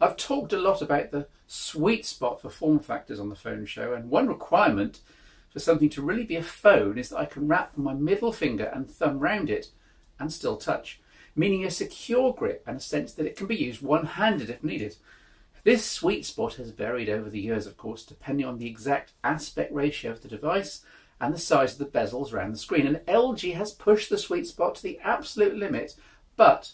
I've talked a lot about the sweet spot for form factors on the phone show, and one requirement for something to really be a phone is that I can wrap my middle finger and thumb round it and still touch, meaning a secure grip and a sense that it can be used one-handed if needed. This sweet spot has varied over the years, of course, depending on the exact aspect ratio of the device and the size of the bezels around the screen, and LG has pushed the sweet spot to the absolute limit, but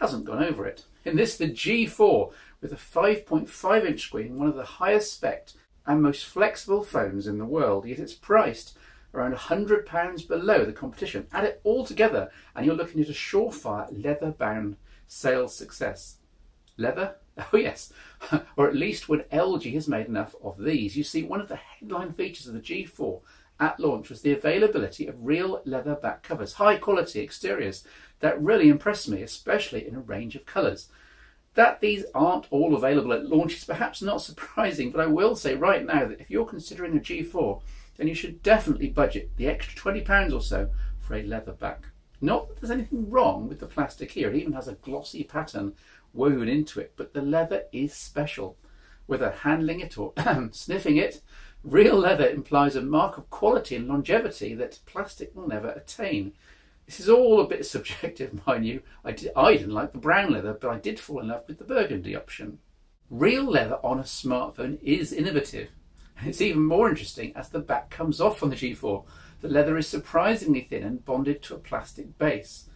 hasn't gone over it. In this, the G4, with a 5.5-inch screen, one of the highest spec and most flexible phones in the world, yet it's priced around £100 below the competition. Add it all together and you're looking at a surefire leather-bound sales success. Leather? Oh yes, or at least when LG has made enough of these. You see, one of the headline features of the G4 at launch was the availability of real leather back covers, high quality exteriors. That really impressed me, especially in a range of colours. That these aren't all available at launch is perhaps not surprising, but I will say right now that if you're considering a G4, then you should definitely budget the extra £20 or so for a leather back. Not that there's anything wrong with the plastic here, it even has a glossy pattern woven into it, but the leather is special. Whether handling it or sniffing it, real leather implies a mark of quality and longevity that plastic will never attain. This is all a bit subjective, mind you. I didn't like the brown leather, but I did fall in love with the burgundy option. Real leather on a smartphone is innovative. It's even more interesting as the back comes off on the G4. The leather is surprisingly thin and bonded to a plastic base.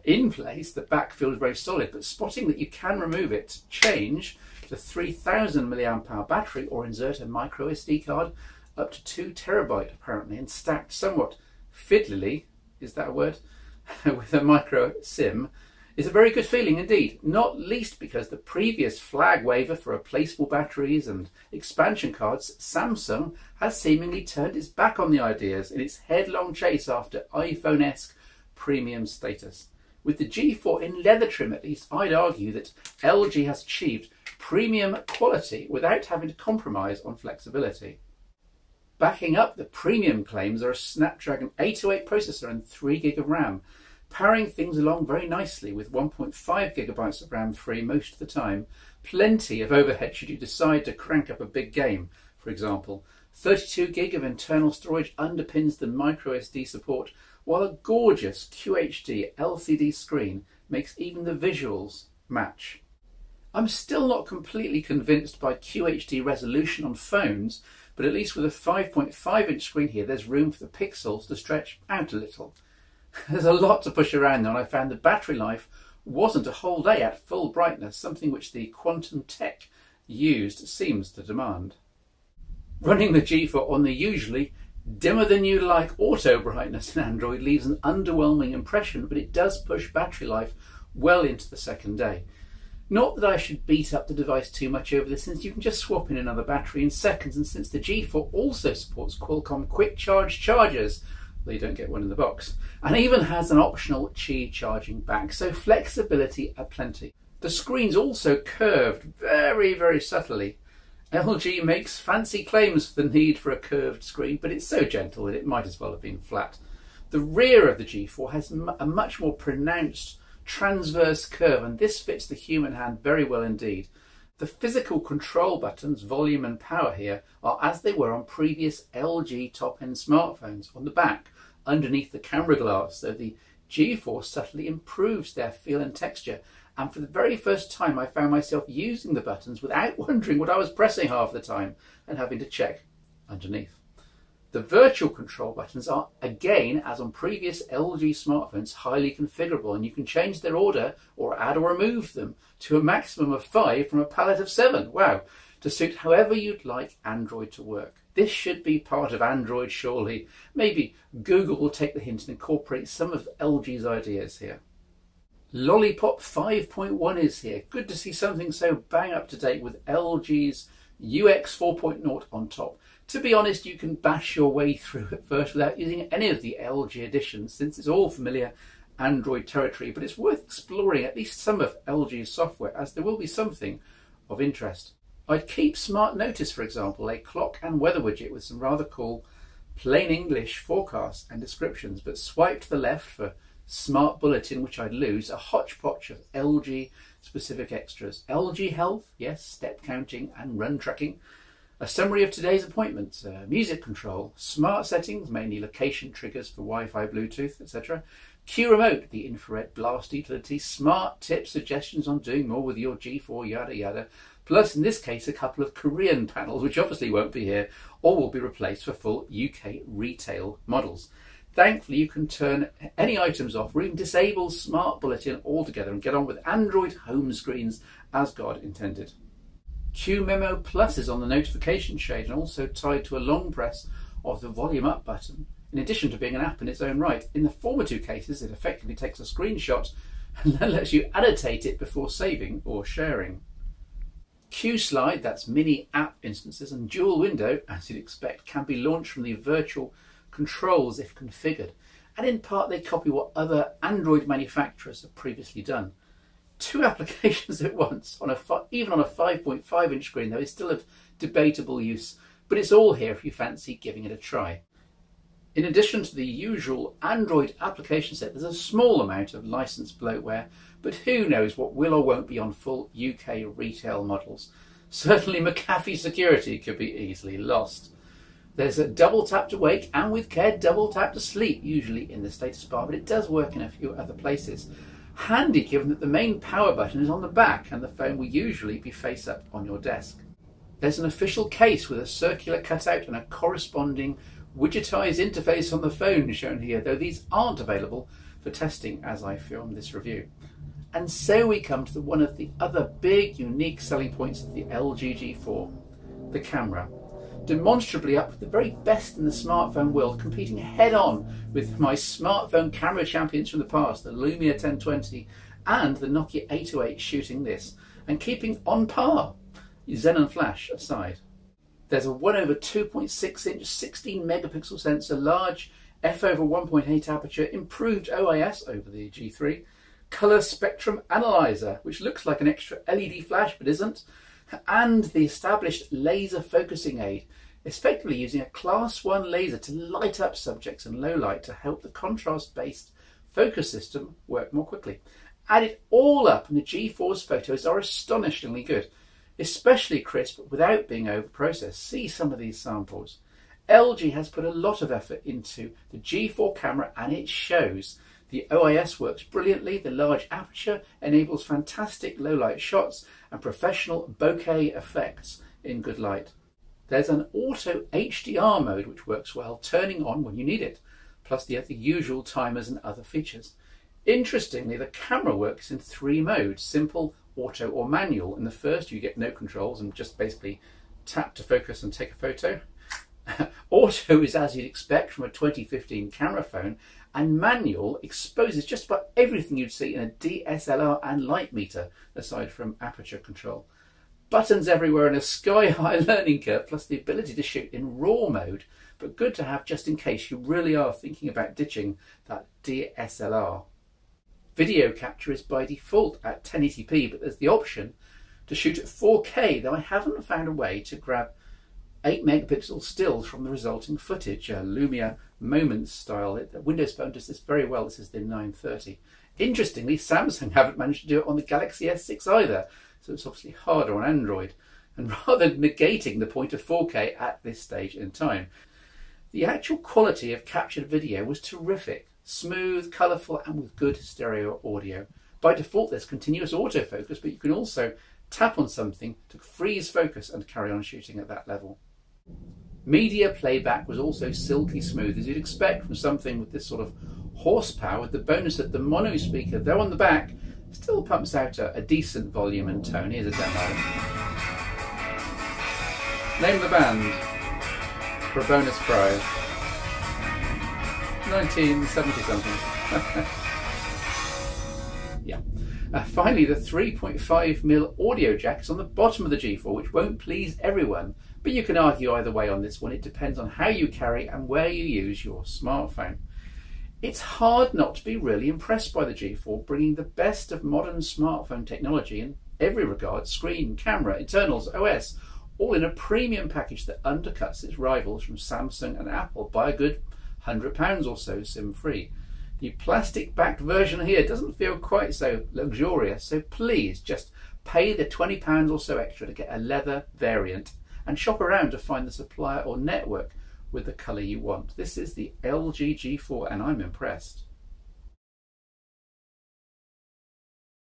In place, the back feels very solid, but spotting that you can remove it, change to 3000 mAh battery or insert a micro SD card up to 2 TB apparently, and stacked somewhat fiddlily, is that a word, with a micro SIM, is a very good feeling indeed, not least because the previous flag waver for replaceable batteries and expansion cards, Samsung, has seemingly turned its back on the ideas in its headlong chase after iPhone-esque premium status. With the G4 in leather trim at least, I'd argue that LG has achieved premium quality without having to compromise on flexibility. Backing up the premium claims are a Snapdragon 808 processor and 3GB of RAM, powering things along very nicely with 1.5GB of RAM free most of the time. Plenty of overhead should you decide to crank up a big game, for example. 32GB of internal storage underpins the microSD support, while a gorgeous QHD LCD screen makes even the visuals match. I'm still not completely convinced by QHD resolution on phones, but at least with a 5.5-inch screen here, there's room for the pixels to stretch out a little. There's a lot to push around though, and I found the battery life wasn't a whole day at full brightness, something which the quantum tech used seems to demand. Running the G4 on the usually dimmer than you like auto brightness in Android leaves an underwhelming impression, but it does push battery life well into the second day. Not that I should beat up the device too much over this, since you can just swap in another battery in seconds, and since the G4 also supports Qualcomm quick charge chargers, though you don't get one in the box, and even has an optional Qi charging back, so flexibility aplenty. The screen's also curved very, very subtly. LG makes fancy claims for the need for a curved screen, but it's so gentle that it might as well have been flat. The rear of the G4 has a much more pronounced transverse curve, and this fits the human hand very well indeed. The physical control buttons, volume and power here, are as they were on previous LG top-end smartphones, on the back, underneath the camera glass, so the G4 subtly improves their feel and texture, and for the very first time I found myself using the buttons without wondering what I was pressing half the time and having to check underneath. The virtual control buttons are, again, as on previous LG smartphones, highly configurable, and you can change their order or add or remove them to a maximum of 5 from a palette of 7. Wow! To suit however you'd like Android to work. This should be part of Android, surely. Maybe Google will take the hint and incorporate some of LG's ideas here. Lollipop 5.1 is here. Good to see something so bang up to date with LG's UX 4.0 on top. To be honest, you can bash your way through at first without using any of the LG additions, since it's all familiar Android territory, but it's worth exploring at least some of LG's software, as there will be something of interest. I'd keep Smart Notice, for example, a clock and weather widget with some rather cool plain English forecasts and descriptions, but swipe to the left for smart bulletin which I'd lose, a hodgepodge of LG specific extras. LG Health, yes, step counting and run tracking. A summary of today's appointments, music control, smart settings, mainly location triggers for Wi-Fi, Bluetooth, etc. Q Remote, the infrared blast utility, smart tips, suggestions on doing more with your G4, yada yada. Plus, in this case, a couple of Korean panels, which obviously won't be here, or will be replaced for full UK retail models. Thankfully, you can turn any items off or even disable Smart Bulletin altogether and get on with Android home screens as God intended. Q Memo Plus is on the notification shade and also tied to a long press of the volume up button, in addition to being an app in its own right. In the former two cases, it effectively takes a screenshot and then lets you annotate it before saving or sharing. Q Slide, that's mini app instances, and dual window, as you'd expect, can be launched from the virtual controls if configured, and in part they copy what other Android manufacturers have previously done. Two applications at once, even on a 5.5 inch screen though, is still of debatable use, but it's all here if you fancy giving it a try. In addition to the usual Android application set, there's a small amount of licensed bloatware, but who knows what will or won't be on full UK retail models. Certainly McAfee security could be easily lost. There's a double tap to wake and with care double tap to sleep, usually in the status bar, but it does work in a few other places. Handy given that the main power button is on the back and the phone will usually be face up on your desk. There's an official case with a circular cutout and a corresponding widgetized interface on the phone shown here, though these aren't available for testing as I film this review. And so we come to one of the other big unique selling points of the LG G4, the camera. Demonstrably up with the very best in the smartphone world, competing head on with my smartphone camera champions from the past, the Lumia 1020 and the Nokia 808 shooting this, and keeping on par, Xenon Flash aside. There's a 1/2.6 inch 16 megapixel sensor, large f/1.8 aperture, improved OIS over the G3, colour spectrum analyzer, which looks like an extra LED flash but isn't, and the established laser focusing aid, effectively using a class 1 laser to light up subjects in low light to help the contrast-based focus system work more quickly. Add it all up and the G4's photos are astonishingly good, especially crisp without being over-processed. See some of these samples. LG has put a lot of effort into the G4 camera and it shows. The OIS works brilliantly, the large aperture enables fantastic low light shots and professional bokeh effects in good light. There's an auto HDR mode which works well, turning on when you need it, plus the usual timers and other features. Interestingly, the camera works in 3 modes, simple, auto or manual. In the first you get no controls and just basically tap to focus and take a photo. Auto is as you'd expect from a 2015 camera phone, and manual exposes just about everything you'd see in a DSLR and light meter, aside from aperture control. Buttons everywhere and a sky-high learning curve, plus the ability to shoot in RAW mode, but good to have just in case you really are thinking about ditching that DSLR. Video capture is by default at 1080p, but there's the option to shoot at 4K, though I haven't found a way to grab 8 megapixel stills from the resulting footage, Lumia Moments style. The Windows Phone does this very well. This is the 930. Interestingly, Samsung haven't managed to do it on the Galaxy S6 either, so it's obviously harder on Android, and rather negating the point of 4K at this stage in time. The actual quality of captured video was terrific, smooth, colourful and with good stereo audio. By default there's continuous autofocus, but you can also tap on something to freeze focus and carry on shooting at that level. Media playback was also silky smooth, as you'd expect from something with this sort of horsepower, with the bonus that the mono speaker, though on the back, still pumps out a decent volume and tone. Here's a demo. Name of the band for a bonus prize. 1970 something. Yeah. Finally, the 3.5mm audio jack is on the bottom of the G4, which won't please everyone, but you can argue either way on this one. It depends on how you carry and where you use your smartphone. It's hard not to be really impressed by the G4, bringing the best of modern smartphone technology in every regard: screen, camera, internals, OS, all in a premium package that undercuts its rivals from Samsung and Apple by a good £100 or so SIM-free. The plastic backed version here doesn't feel quite so luxurious, so please just pay the £20 or so extra to get a leather variant and shop around to find the supplier or network with the colour you want. This is the LG G4 and I'm impressed.